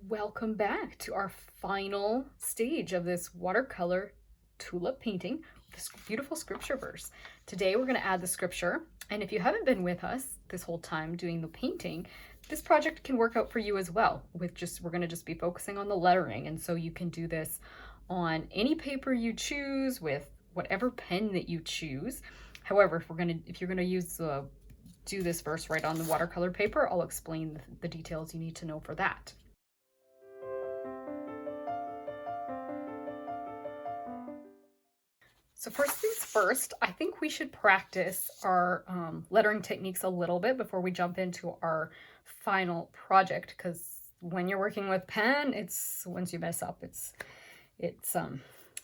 Welcome back to our final stage of this watercolor tulip painting, this beautiful scripture verse. Today we're going to add the scripture, and if you haven't been with us this whole time doing the painting, this project can work out for you as well. We're going to just be focusing on the lettering, and so you can do this on any paper you choose with whatever pen that you choose. However, if you're going to do this verse right on the watercolor paper, I'll explain the details you need to know for that. So first things first, I think we should practice our lettering techniques a little bit before we jump into our final project, because when you're working with pen, once you mess up, it's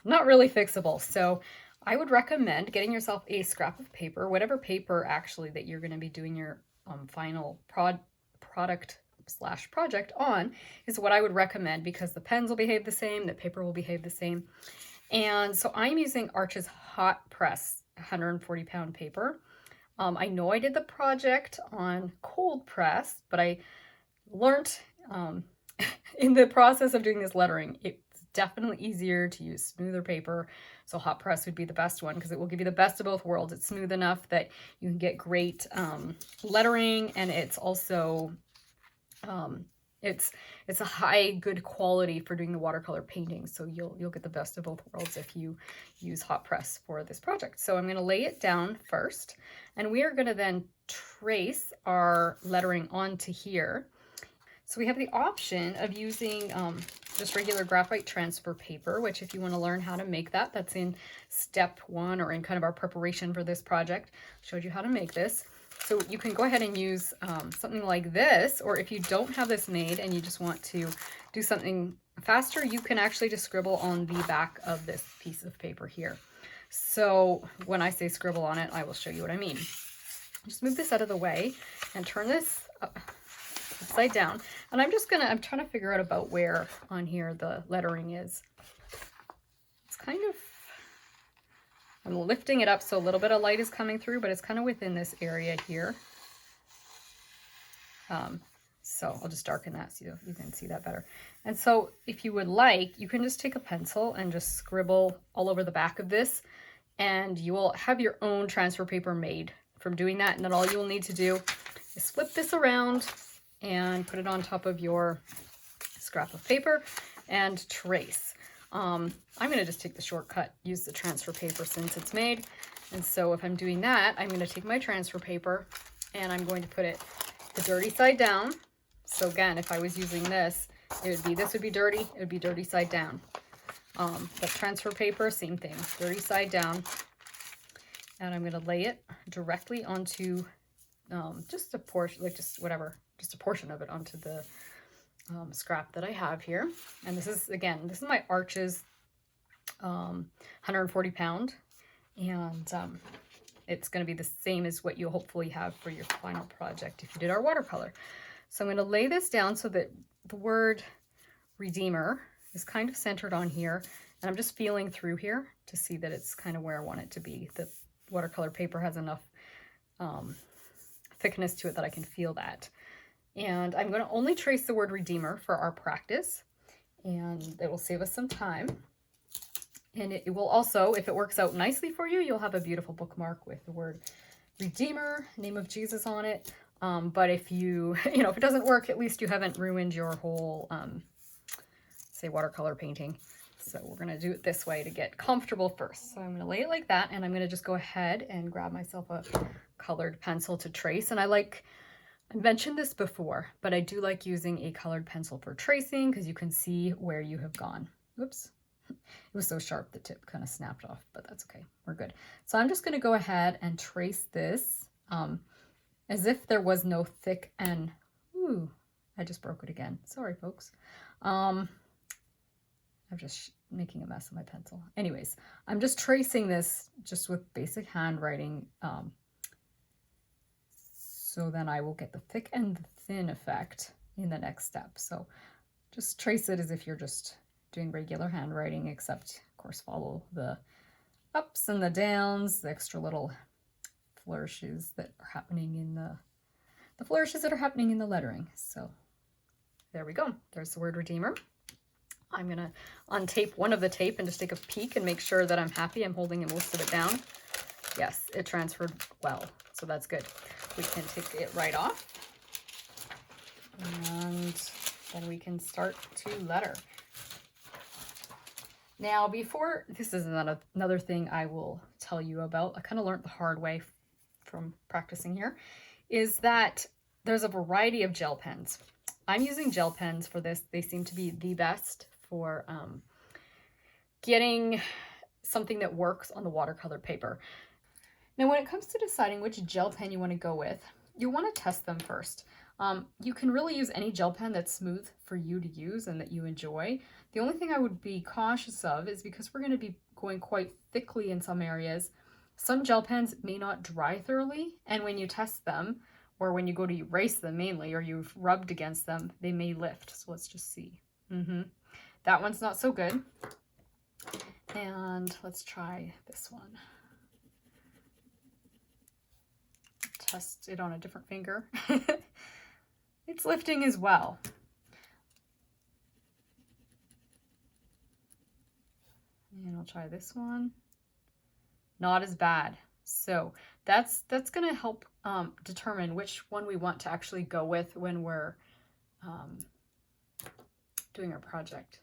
not really fixable. So I would recommend getting yourself a scrap of paper, whatever paper actually that you're going to be doing your final product/project on is what I would recommend, because the pens will behave the same, the paper will behave the same. And so I'm using Arch's hot press 140-pound paper. I know I did the project on cold press, but I learned in the process of doing this lettering, it's definitely easier to use smoother paper. So hot press would be the best one because it will give you the best of both worlds. It's smooth enough that you can get great lettering, and it's also it's a high good quality for doing the watercolor painting, so you'll get the best of both worlds if you use hot press for this project. So I'm going to lay it down first, and we are going to then trace our lettering onto here. So we have the option of using just regular graphite transfer paper, which if you want to learn how to make that, that's in step 1 or in kind of our preparation for this project. Showed you how to make this. So you can go ahead and use something like this, or if you don't have this made and you just want to do something faster, you can actually just scribble on the back of this piece of paper here. So when I say scribble on it, I will show you what I mean. Just move this out of the way and turn this upside down. And I'm trying to figure out about where on here the lettering is. It's kind of, I'm lifting it up so a little bit of light is coming through, but it's kind of within this area here. So I'll just darken that so you can see that better. And so if you would like, you can just take a pencil and just scribble all over the back of this, and you will have your own transfer paper made from doing that. And then all you will need to do is flip this around and put it on top of your scrap of paper and trace. I'm going to just take the shortcut, use the transfer paper since it's made. And so if I'm doing that, I'm going to take my transfer paper and I'm going to put it the dirty side down. So again, if I was using this, this would be dirty, it would be dirty side down. But transfer paper, same thing, dirty side down. And I'm going to lay it directly onto just a portion, just a portion of it onto the scrap that I have here. And this is my Arches 140-pound, and it's going to be the same as what you'll hopefully have for your final project if you did our watercolor. So I'm going to lay this down so that the word Redeemer is kind of centered on here, and I'm just feeling through here to see that it's kind of where I want it to be. The watercolor paper has enough thickness to it that I can feel that. And I'm going to only trace the word Redeemer for our practice, and it will save us some time. And it will also, if it works out nicely for you, you'll have a beautiful bookmark with the word Redeemer, name of Jesus on it. But if if it doesn't work, at least you haven't ruined your whole, say, watercolor painting. So we're going to do it this way to get comfortable first. So I'm going to lay it like that, and I'm going to just go ahead and grab myself a colored pencil to trace. And I mentioned this before, but I do like using a colored pencil for tracing because you can see where you have gone. Whoops. It was so sharp the tip kind of snapped off, but that's okay. We're good. So I'm just going to go ahead and trace this as if there was no thick and, ooh, I just broke it again. Sorry, folks. I'm just making a mess of my pencil. Anyways, I'm just tracing this just with basic handwriting, so then I will get the thick and the thin effect in the next step. So just trace it as if you're just doing regular handwriting, except of course follow the ups and the downs, the extra little flourishes that are happening in the lettering. So There we go. There's the word redeemer. I'm going to untape one of the tape and just take a peek and make sure that I'm happy. I'm holding most of it down. Yes, it transferred well, so that's good. We can take it right off. And then we can start to letter. Now, before, this is another thing I will tell you about. I kind of learned the hard way from practicing here, is that there's a variety of gel pens. I'm using gel pens for this. They seem to be the best for getting something that works on the watercolor paper. Now, when it comes to deciding which gel pen you want to go with, you want to test them first. You can really use any gel pen that's smooth for you to use and that you enjoy. The only thing I would be cautious of is because we're going to be going quite thickly in some areas, some gel pens may not dry thoroughly, and when you test them, or when you go to erase them mainly, or you've rubbed against them, they may lift. So let's just see. That one's not so good. And let's try this one. Test it on a different finger. It's lifting as well. And I'll try this one. Not as bad. So that's going to help determine which one we want to actually go with when we're doing our project.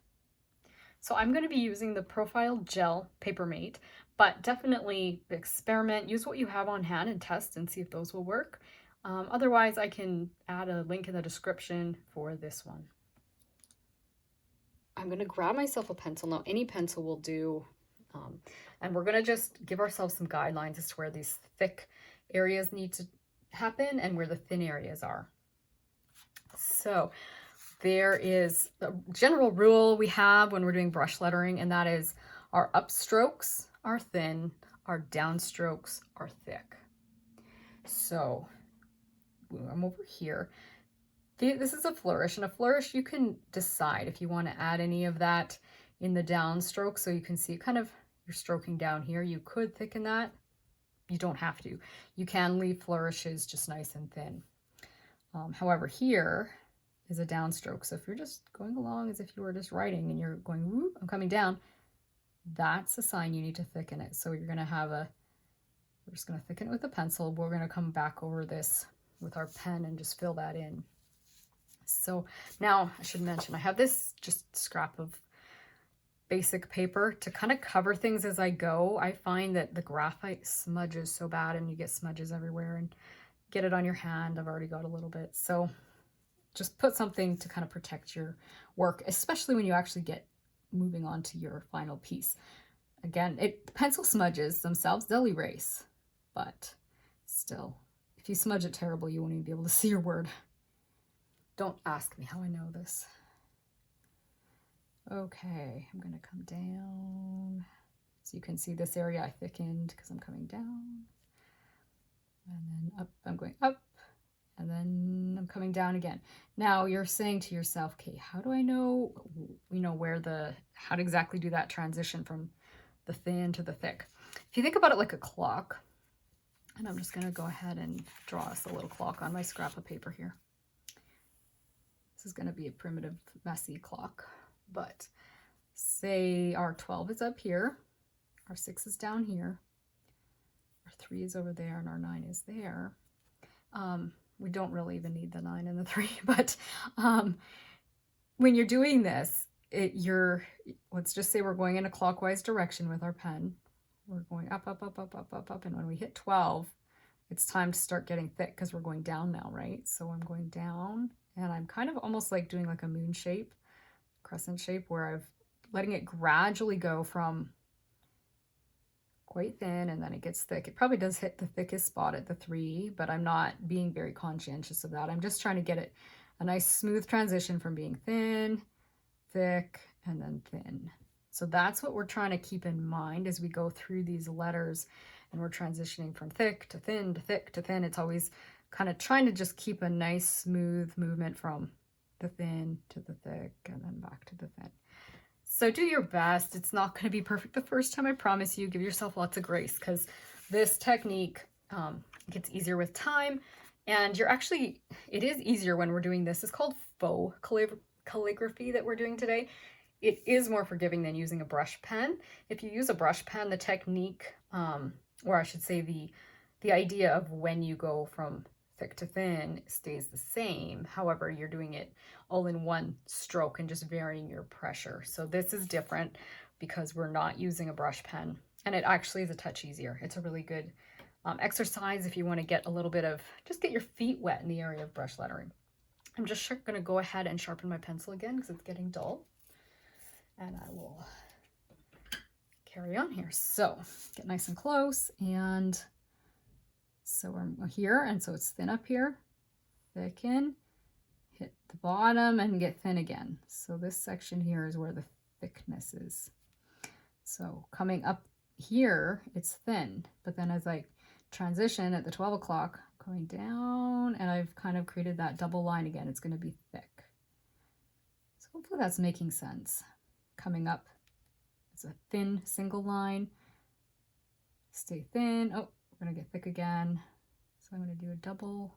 So I'm going to be using the Profile Gel Papermate, but definitely experiment, use what you have on hand and test and see if those will work. Otherwise, I can add a link in the description for this one. I'm going to grab myself a pencil. Now, any pencil will do. And we're going to just give ourselves some guidelines as to where these thick areas need to happen and where the thin areas are. So there is a general rule we have when we're doing brush lettering, and that is our upstrokes are thin, our downstrokes are thick. So I'm over here. This is a flourish, and a flourish you can decide if you want to add any of that in the downstroke, so you can see kind of you're stroking down here. You could thicken that. You don't have to. You can leave flourishes just nice and thin. However, here is a downstroke. So if you're just going along as if you were just writing and you're going, whoop, I'm coming down, that's a sign you need to thicken it. So you're going to have we're just going to thicken it with a pencil. We're going to come back over this with our pen and just fill that in. So now I should mention, I have this just scrap of basic paper to kind of cover things as I go. I find that the graphite smudges so bad and you get smudges everywhere and get it on your hand. I've already got a little bit. So just put something to kind of protect your work, especially when you actually get moving on to your final piece. Again, pencil smudges themselves, they'll erase, but still, if you smudge it terrible, you won't even be able to see your word. Don't ask me how I know this. Okay, I'm going to come down. So you can see this area I thickened because I'm coming down. And then up, I'm going up. And then I'm coming down again. Now you're saying to yourself, okay, how do I know, how to exactly do that transition from the thin to the thick? If you think about it like a clock, and I'm just going to go ahead and draw us a little clock on my scrap of paper here. This is going to be a primitive, messy clock. But say our 12 is up here, our 6 is down here, our 3 is over there, and our 9 is there. We don't really even need the 9 and the 3, but when you're doing this, let's just say we're going in a clockwise direction with our pen. We're going up, up, up, up, up, up, up, and when we hit 12, it's time to start getting thick because we're going down now, right? So I'm going down, and I'm kind of almost like doing like a moon shape, crescent shape, where I'm letting it gradually go from quite thin and then it gets thick. It probably does hit the thickest spot at the 3, but I'm not being very conscientious of that. I'm just trying to get it a nice smooth transition from being thin, thick, and then thin. So that's what we're trying to keep in mind as we go through these letters and we're transitioning from thick to thin to thick to thin. It's always kind of trying to just keep a nice smooth movement from the thin to the thick and then back to the thin. So do your best. It's not going to be perfect the first time, I promise you. Give yourself lots of grace because this technique gets easier with time, and it is easier when we're doing this. It's called faux calligraphy that we're doing today, it is more forgiving than using a brush pen. If you use a brush pen, the technique, or I should say the idea of when you go from thick to thin stays the same. However, you're doing it all in one stroke and just varying your pressure. So this is different because we're not using a brush pen, and it actually is a touch easier. It's a really good exercise if you want to get a little bit of, just get your feet wet in the area of brush lettering. I'm just going to go ahead and sharpen my pencil again because it's getting dull. And I will carry on here. So get nice and close, and so we're here, and so it's thin up here, thicken, hit the bottom, and get thin again. So this section here is where the thickness is. So coming up here, it's thin, but then as I transition at the 12 o'clock, going down, and I've kind of created that double line again, it's going to be thick. So hopefully that's making sense. Coming up, it's a thin single line, stay thin. Oh, we're going to get thick again. So I'm going to do a double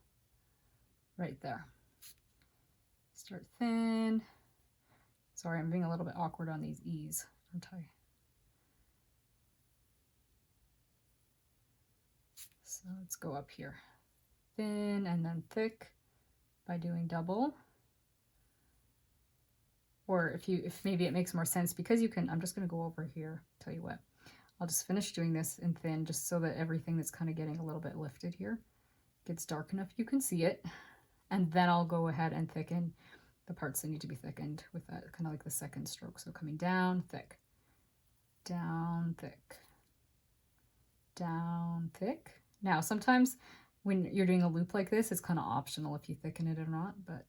right there. Start thin. Sorry, I'm being a little bit awkward on these E's, aren't I? So let's go up here. Thin and then thick by doing double. Or if maybe it makes more sense, because you can, I'm just going to go over here, tell you what. I'll just finish doing this in thin just so that everything that's kind of getting a little bit lifted here gets dark enough you can see it. And then I'll go ahead and thicken the parts that need to be thickened with that kind of like the second stroke. So coming down, thick, down, thick, down, thick. Now, sometimes when you're doing a loop like this, it's kind of optional if you thicken it or not, but,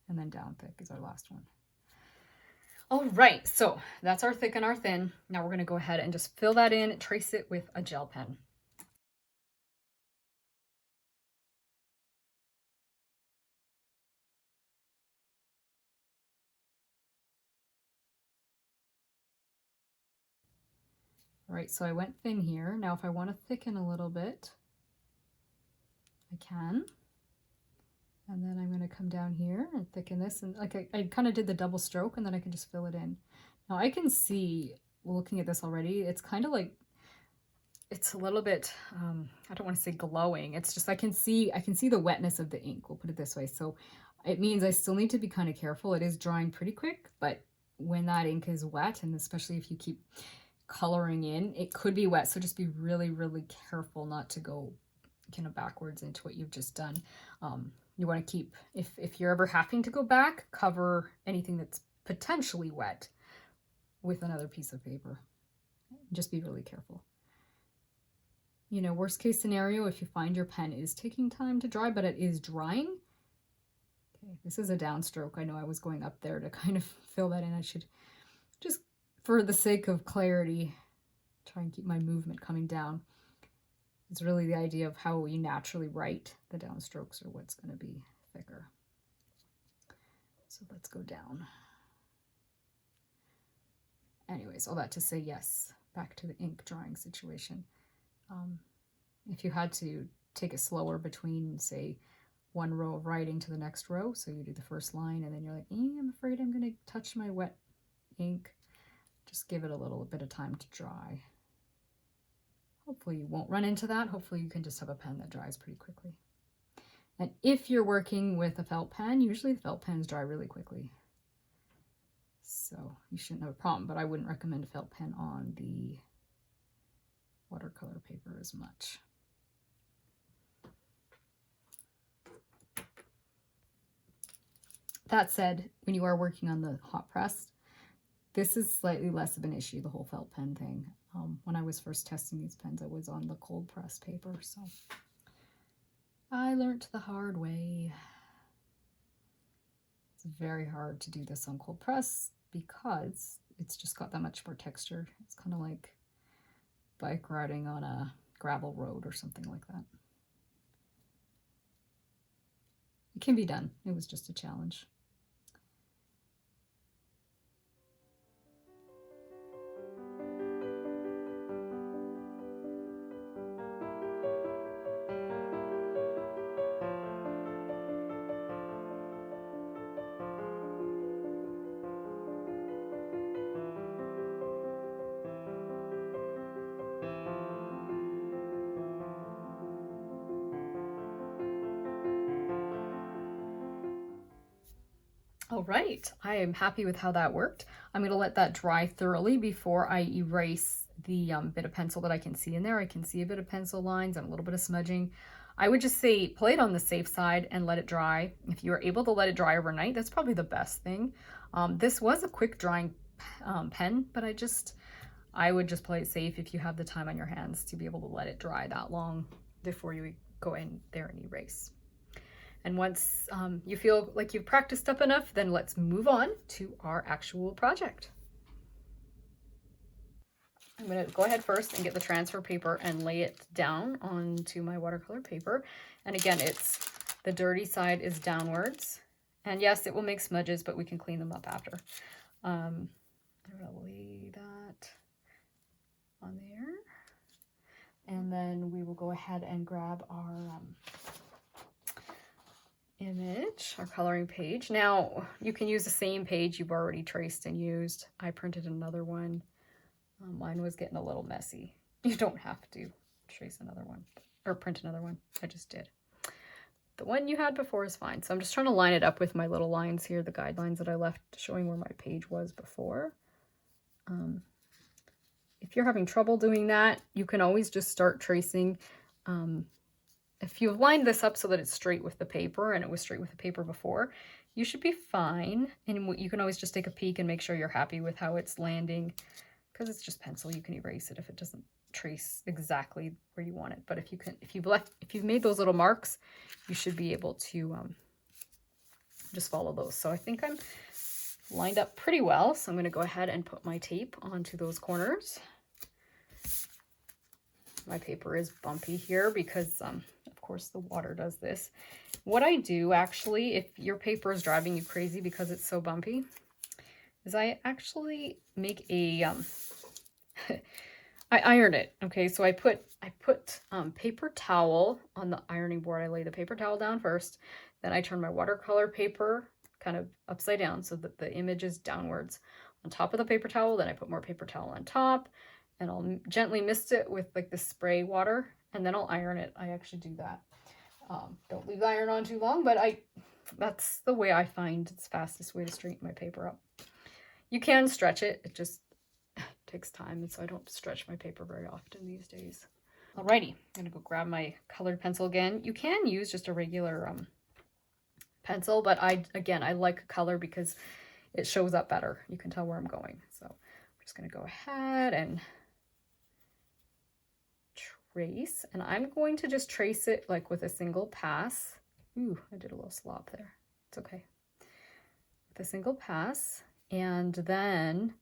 and then down thick is our last one. All right, so that's our thick and our thin. Now we're going to go ahead and just fill that in, trace it with a gel pen. All right, so I went thin here. Now if I want to thicken a little bit, I can. And then I'm going to come down here and thicken this. And like I kind of did the double stroke, and then I can just fill it in. Now I can see, looking at this already, it's kind of like, it's a little bit, I don't want to say glowing. It's just, I can see the wetness of the ink. We'll put it this way. So it means I still need to be kind of careful. It is drying pretty quick, but when that ink is wet, and especially if you keep coloring in, it could be wet. So just be really, really careful not to go kind of backwards into what you've just done. You want to keep, if you're ever having to go back, cover anything that's potentially wet with another piece of paper. Just be really careful. You know, worst case scenario, if you find your pen is taking time to dry, but it is drying. Okay, this is a downstroke. I know I was going up there to kind of fill that in. I should just, for the sake of clarity, try and keep my movement coming down. It's really the idea of how we naturally write. The downstrokes are what's going to be thicker. So let's go down. Anyways, all that to say, yes, back to the ink drying situation. If you had to take it slower between, say, one row of writing to the next row, so you do the first line and then you're like, I'm afraid I'm going to touch my wet ink, just give it a little bit of time to dry. Hopefully you won't run into that. Hopefully you can just have a pen that dries pretty quickly. And if you're working with a felt pen, usually the felt pens dry really quickly. So you shouldn't have a problem, but I wouldn't recommend a felt pen on the watercolor paper as much. That said, when you are working on the hot press, this is slightly less of an issue, the whole felt pen thing. When I was first testing these pens, I was on the cold press paper, so I learned the hard way. It's very hard to do this on cold press because it's just got that much more texture. It's kind of like bike riding on a gravel road or something like that. It can be done. It was just a challenge. All right, I am happy with how that worked. I'm going to let that dry thoroughly before I erase the bit of pencil that I can see in there. I can see a bit of pencil lines and a little bit of smudging. I would just say play it on the safe side and let it dry. If you're able to let it dry overnight, that's probably the best thing. This was a quick drying pen, but I would just play it safe if you have the time on your hands to be able to let it dry that long before you go in there and erase. And once you feel like you've practiced up enough, then let's move on to our actual project. I'm going to go ahead first and get the transfer paper and lay it down onto my watercolor paper. And again, the dirty side is downwards. And yes, it will make smudges, but we can clean them up after. I'm going to lay that on there. And then we will go ahead and grab our image, our coloring page. Now, you can use the same page you've already traced and used. I printed another one. Mine was getting a little messy. You don't have to trace another one or print another one. I just did. The one you had before is fine. So I'm just trying to line it up with my little lines here, the guidelines that I left showing where my page was before. If you're having trouble doing that, you can always just start tracing. If you've lined this up so that it's straight with the paper and it was straight with the paper before, you should be fine. And you can always just take a peek and make sure you're happy with how it's landing. Because it's just pencil, you can erase it if it doesn't trace exactly where you want it. But if you've made those little marks, you should be able to just follow those. So I think I'm lined up pretty well. So I'm going to go ahead and put my tape onto those corners. My paper is bumpy here because, of course, the water does this. What I do, actually, if your paper is driving you crazy because it's so bumpy, is I actually make a, I iron it. Okay, so I put paper towel on the ironing board. I lay the paper towel down first, then I turn my watercolor paper kind of upside down so that the image is downwards on top of the paper towel. Then I put more paper towel on top, and I'll gently mist it with like the spray water, and then I'll iron it. I actually do that. Don't leave the iron on too long, but that's the way I find it's fastest way to straighten my paper up. You can stretch it, it just takes time, and so I don't stretch my paper very often these days. Alrighty, I'm gonna go grab my colored pencil again. You can use just a regular pencil, but I like color because it shows up better. You can tell where I'm going. So I'm just gonna go ahead and trace, and I'm going to just trace it like with a single pass. Ooh, I did a little slop there. It's okay. With a single pass. And then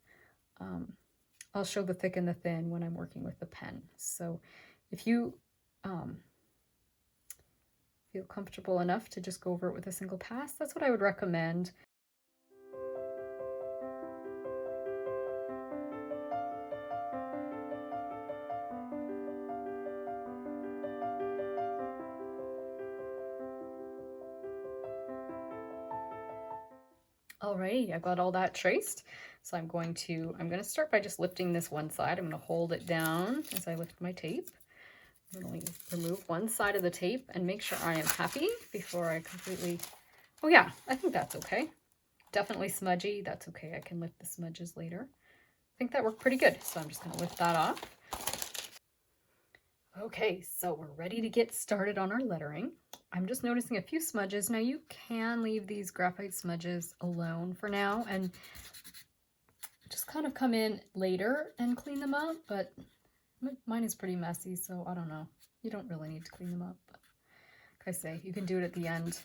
I'll show the thick and the thin when I'm working with the pen. So if you feel comfortable enough to just go over it with a single pass, that's what I would recommend. Alrighty, I've got all that traced. So I'm going to start by just lifting this one side. I'm going to hold it down as I lift my tape. I'm going to remove one side of the tape and make sure I am happy before I completely, oh yeah, I think that's okay. Definitely smudgy, that's okay. I can lift the smudges later. I think that worked pretty good. So I'm just going to lift that off. Okay, so we're ready to get started on our lettering. I'm just noticing a few smudges. Now you can leave these graphite smudges alone for now and just kind of come in later and clean them up, but mine is pretty messy, so I don't know. You don't really need to clean them up. But like I say, you can do it at the end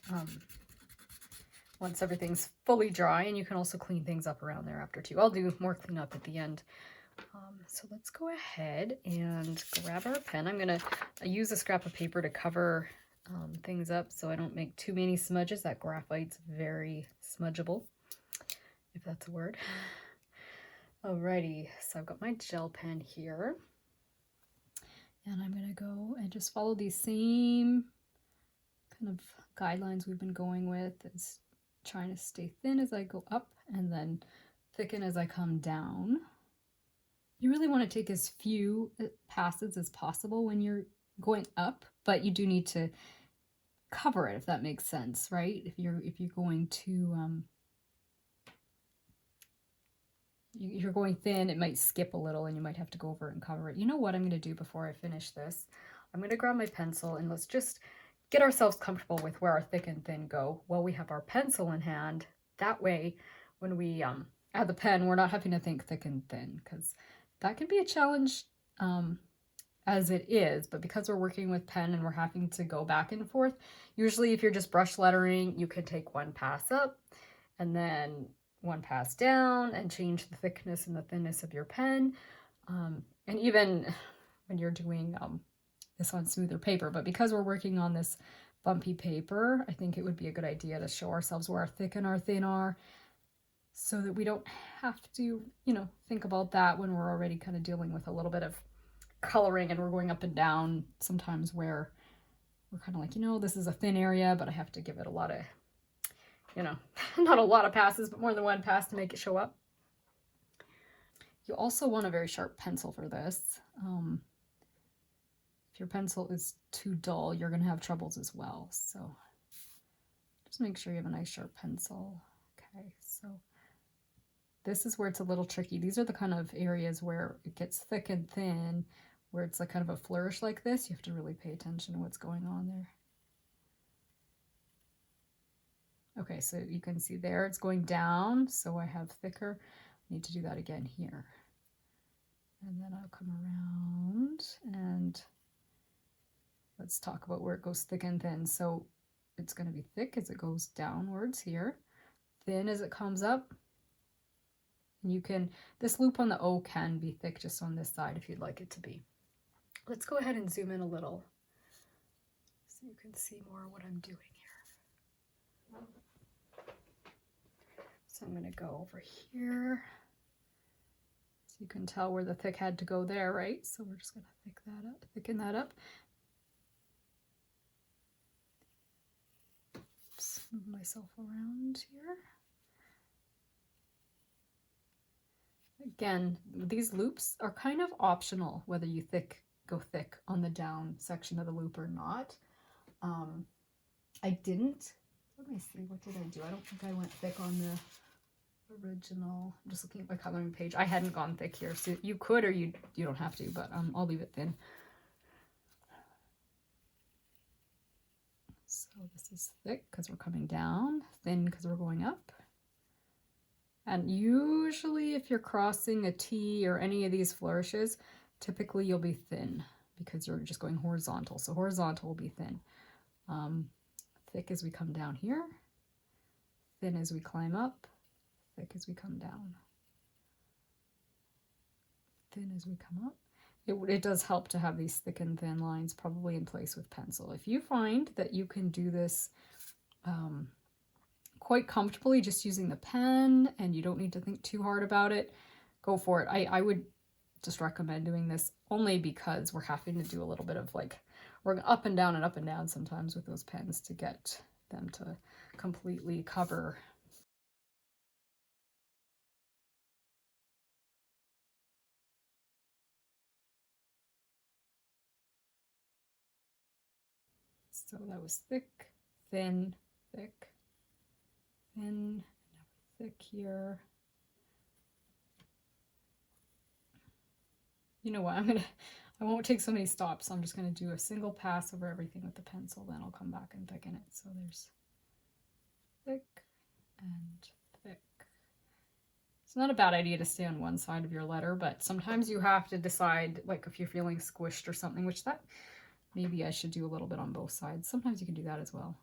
once everything's fully dry, and you can also clean things up around there after too. I'll do more cleanup at the end. So let's go ahead and grab our pen. I'm going to use a scrap of paper to cover things up so I don't make too many smudges. That graphite's very smudgeable, if that's a word. Alrighty, so I've got my gel pen here. And I'm going to go and just follow these same kind of guidelines we've been going with. It's trying to stay thin as I go up and then thicken as I come down. You really want to take as few passes as possible when you're going up, but you do need to cover it, if that makes sense, right? If you're going to you're going thin, it might skip a little and you might have to go over it and cover it. You know what I'm going to do before I finish this? I'm going to grab my pencil and let's just get ourselves comfortable with where our thick and thin go while we have our pencil in hand. That way, when we add the pen, we're not having to think thick and thin, because that can be a challenge as it is. But because we're working with pen and we're having to go back and forth, usually if you're just brush lettering, you can take one pass up and then one pass down and change the thickness and the thinness of your pen. And even when you're doing this on smoother paper, but because we're working on this bumpy paper, I think it would be a good idea to show ourselves where our thick and our thin are, so that we don't have to, you know, think about that when we're already kind of dealing with a little bit of coloring and we're going up and down sometimes, where we're kind of like, you know, this is a thin area, but I have to give it a lot of, you know, not a lot of passes, but more than one pass to make it show up. You also want a very sharp pencil for this. If your pencil is too dull, you're going to have troubles as well. So just make sure you have a nice sharp pencil. Okay, so this is where it's a little tricky. These are the kind of areas where it gets thick and thin, where it's like kind of a flourish like this. You have to really pay attention to what's going on there. Okay, so you can see there it's going down, so I have thicker. I need to do that again here. And then I'll come around and let's talk about where it goes thick and thin. So it's going to be thick as it goes downwards here, thin as it comes up. And you can, this loop on the O can be thick just on this side if you'd like it to be. Let's go ahead and zoom in a little so you can see more what I'm doing here. So I'm going to go over here. So you can tell where the thick had to go there, right? So we're just going to thicken that up. Oops, move myself around here. Again, these loops are kind of optional, whether you go thick on the down section of the loop or not. I didn't. Let me see, what did I do? I don't think I went thick on the original. I'm just looking at my coloring page. I hadn't gone thick here, so you could, or you don't have to, but I'll leave it thin. So this is thick because we're coming down, thin because we're going up. And usually if you're crossing a T or any of these flourishes, typically you'll be thin because you're just going horizontal. So horizontal will be thin. Thick as we come down here, thin as we climb up, thick as we come down, thin as we come up. It does help to have these thick and thin lines probably in place with pencil. If you find that you can do this quite comfortably just using the pen and you don't need to think too hard about it, go for it. I would just recommend doing this only because we're having to do a little bit of like, we're up and down sometimes with those pens to get them to completely cover. So that was thick, thin, thick, thin, and now we're thick here. You know what, I won't take so many stops. I'm just going to do a single pass over everything with the pencil, then I'll come back and thicken it. So there's thick and thick. It's not a bad idea to stay on one side of your letter, but sometimes you have to decide, like if you're feeling squished or something, which that maybe I should do a little bit on both sides. Sometimes you can do that as well.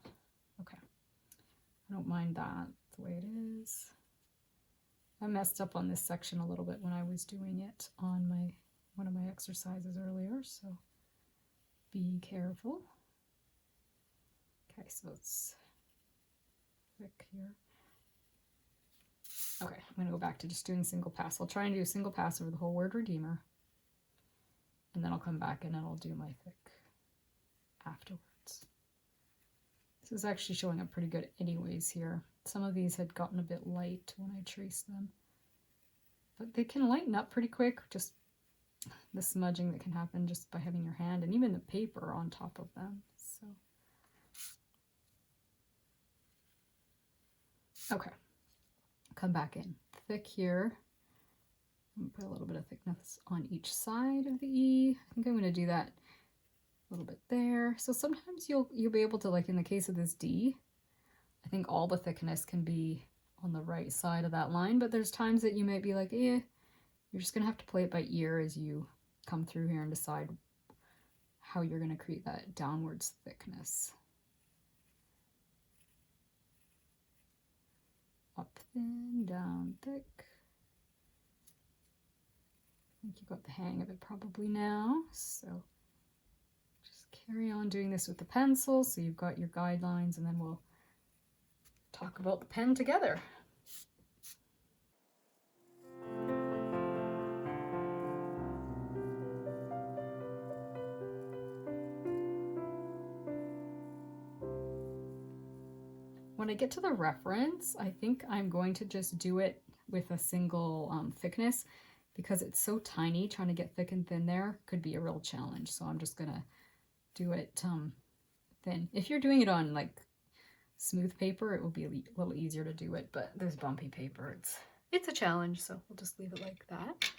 Okay, I don't mind that the way it is. I messed up on this section a little bit when I was doing it on one of my exercises earlier, so be careful. Okay, so it's thick here. Okay, I'm going to go back to just doing single pass. I'll try and do a single pass over the whole word Redeemer, and then I'll come back and then I'll do my thick afterwards. This is actually showing up pretty good anyways here. Some of these had gotten a bit light when I traced them, but they can lighten up pretty quick, just the smudging that can happen just by having your hand and even the paper on top of them. So okay, come back in thick here, Put a little bit of thickness on each side of the E. I think I'm going to do that a little bit there. So sometimes you'll be able to, like in the case of this D, I think all the thickness can be on the right side of that line, but there's times that you might be like, you're just going to have to play it by ear as you come through here and decide how you're going to create that downwards thickness. Up thin, down thick. I think you got the hang of it probably now. So just carry on doing this with the pencil. So you've got your guidelines, and then we'll talk about the pen together. When I get to the reference, I think I'm going to just do it with a single thickness, because it's so tiny. Trying to get thick and thin there could be a real challenge. So I'm just gonna do it thin. If you're doing it on like smooth paper, it will be a little easier to do it, but this bumpy paper, it's a challenge, so we'll just leave it like that.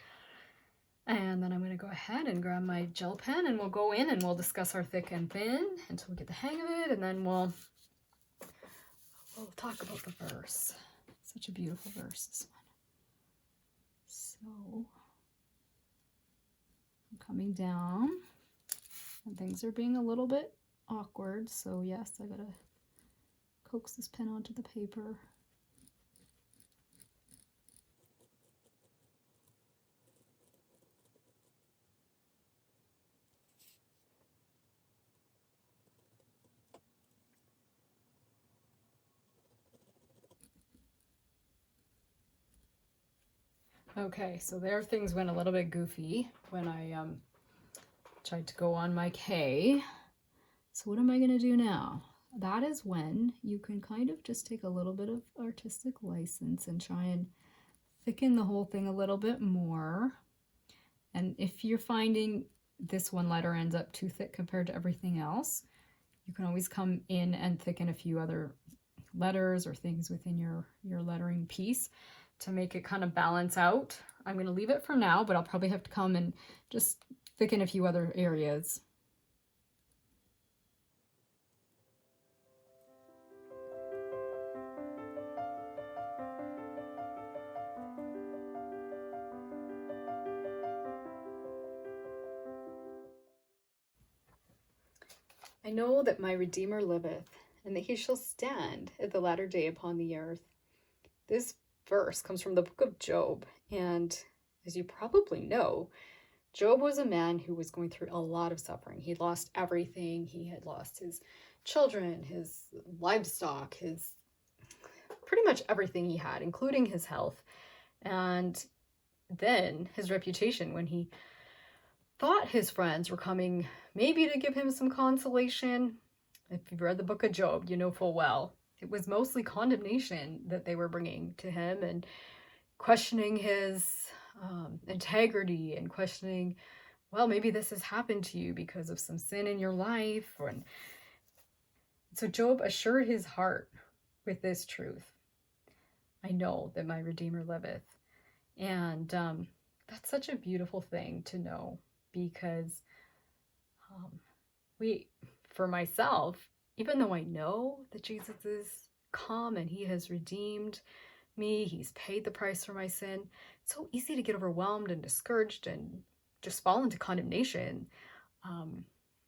And then I'm going to go ahead and grab my gel pen, and we'll go in and we'll discuss our thick and thin until we get the hang of it, and then we'll talk about the verse. Such a beautiful verse, this one. So I'm coming down, and things are being a little bit awkward, so yes, I gotta coax this pen onto the paper. Okay, so there things went a little bit goofy when I tried to go on my K. So what am I going to do now? That is when you can kind of just take a little bit of artistic license and try and thicken the whole thing a little bit more. And if you're finding this one letter ends up too thick compared to everything else, you can always come in and thicken a few other letters or things within your lettering piece to make it kind of balance out. I'm going to leave it for now, but I'll probably have to come and just thicken a few other areas. I know that my Redeemer liveth, and that he shall stand at the latter day upon the earth. This verse comes from the book of Job, and as you probably know, Job was a man who was going through a lot of suffering. He lost everything. He had lost his children, his livestock, his pretty much everything he had, including his health, and then his reputation, when he thought his friends were coming maybe to give him some consolation. If you've read the book of Job, you know full well it was mostly condemnation that they were bringing to him, and questioning his integrity, and questioning, well, maybe this has happened to you because of some sin in your life. And so Job assured his heart with this truth: I know that my Redeemer liveth. And that's such a beautiful thing to know, because for myself, even though I know that Jesus is come and he has redeemed me, he's paid the price for my sin, it's so easy to get overwhelmed and discouraged and just fall into condemnation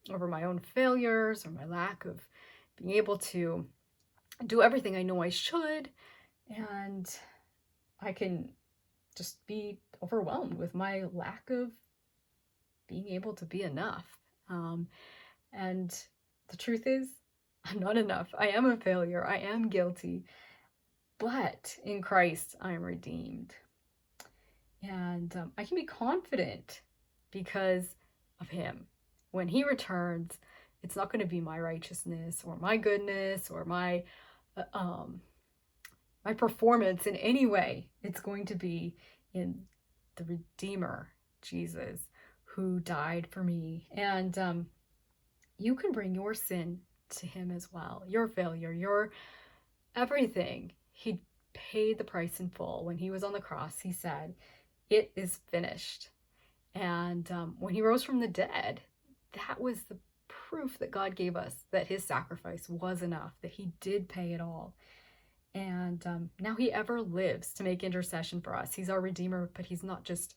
over my own failures or my lack of being able to do everything I know I should. And I can just be overwhelmed with my lack of being able to be enough. And the truth is, I'm not enough. I am a failure. I am guilty. But in Christ, I am redeemed. And I can be confident because of him. When he returns, it's not going to be my righteousness or my goodness or my performance in any way. It's going to be in the Redeemer, Jesus, who died for me. And you can bring your sin to him as well. Your failure, your everything. He paid the price in full. When he was on the cross, he said, it is finished. And when he rose from the dead, that was the proof that God gave us that his sacrifice was enough, that he did pay it all. And now he ever lives to make intercession for us. He's our Redeemer, but he's not just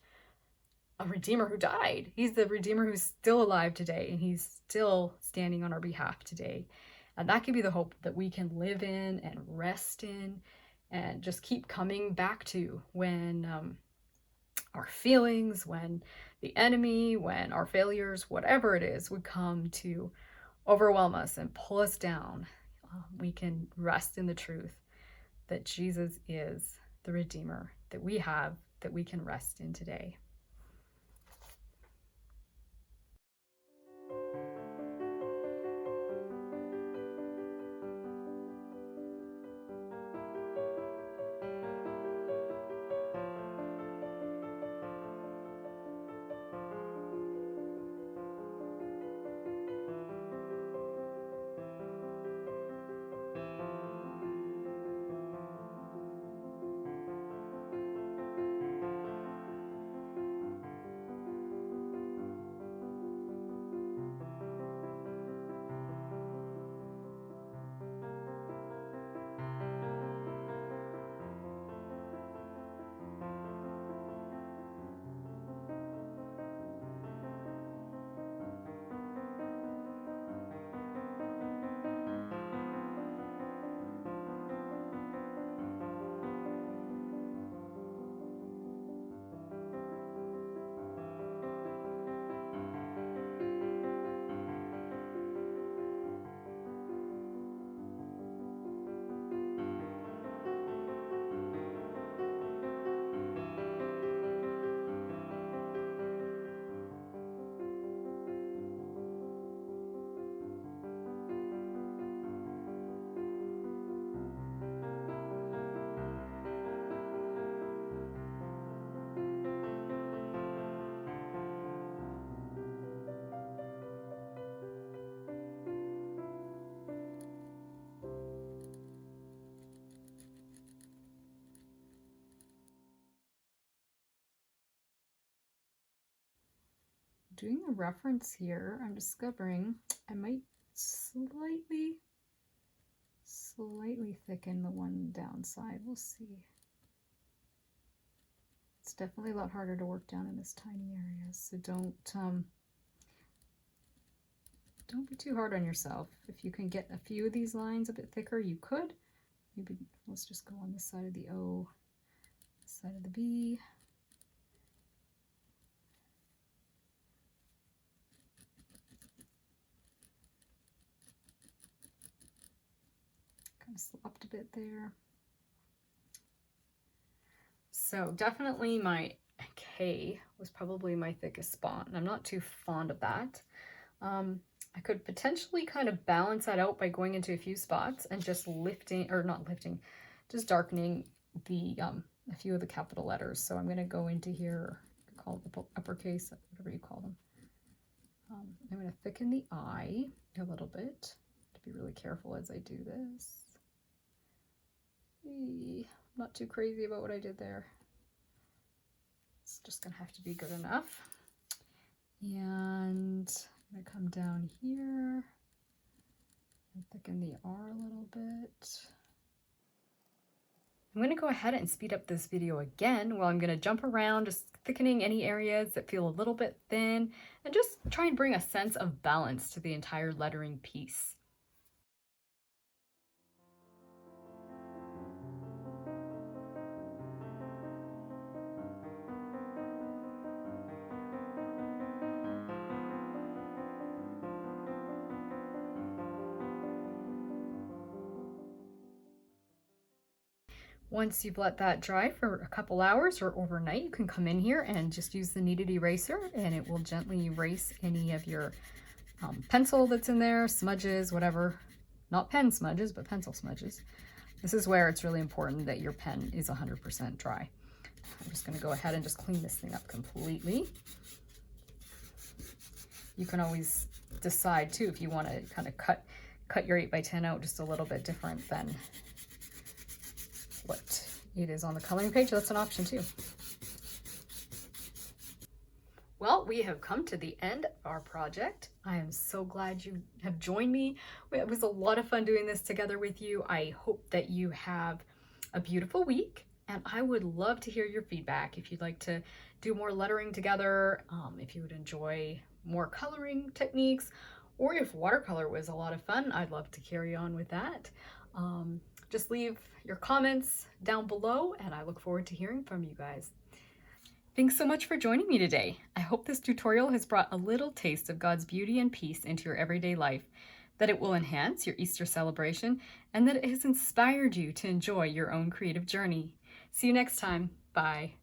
a Redeemer who died. He's the Redeemer who's still alive today, and he's still standing on our behalf today. And that can be the hope that we can live in and rest in and just keep coming back to when our feelings, when the enemy, when our failures, whatever it is, would come to overwhelm us and pull us down. We can rest in the truth that Jesus is the Redeemer that we have, that we can rest in today. Doing a reference here, I'm discovering I might slightly thicken the one downside. We'll see. It's definitely a lot harder to work down in this tiny area, so don't be too hard on yourself. If you can get a few of these lines a bit thicker, you could. Maybe let's just go on this side of the O, this side of the B. Kind of slopped a bit there. So definitely my K was probably my thickest spot, and I'm not too fond of that. I could potentially kind of balance that out by going into a few spots and just just darkening the a few of the capital letters. So I'm going to go into here, call it uppercase, whatever you call them. I'm going to thicken the I a little bit. To be really careful as I do this. Not too crazy about what I did there. It's just gonna have to be good enough. And I'm gonna come down here and thicken the R a little bit. I'm gonna go ahead and speed up this video again while I'm gonna jump around, just thickening any areas that feel a little bit thin, and just try and bring a sense of balance to the entire lettering piece. Once you've let that dry for a couple hours or overnight, you can come in here and just use the kneaded eraser, and it will gently erase any of your pencil that's in there, smudges, whatever. Not pen smudges, but pencil smudges. This is where it's really important that your pen is 100% dry. I'm just going to go ahead and just clean this thing up completely. You can always decide too if you want to kind of cut your 8x10 out just a little bit different than what it is on the coloring page. That's an option too. Well, we have come to the end of our project. I am so glad you have joined me. It was a lot of fun doing this together with you. I hope that you have a beautiful week, and I would love to hear your feedback. If you'd like to do more lettering together, if you would enjoy more coloring techniques, or if watercolor was a lot of fun, I'd love to carry on with that. Just leave your comments down below, and I look forward to hearing from you guys. Thanks so much for joining me today. I hope this tutorial has brought a little taste of God's beauty and peace into your everyday life, that it will enhance your Easter celebration, and that it has inspired you to enjoy your own creative journey. See you next time. Bye.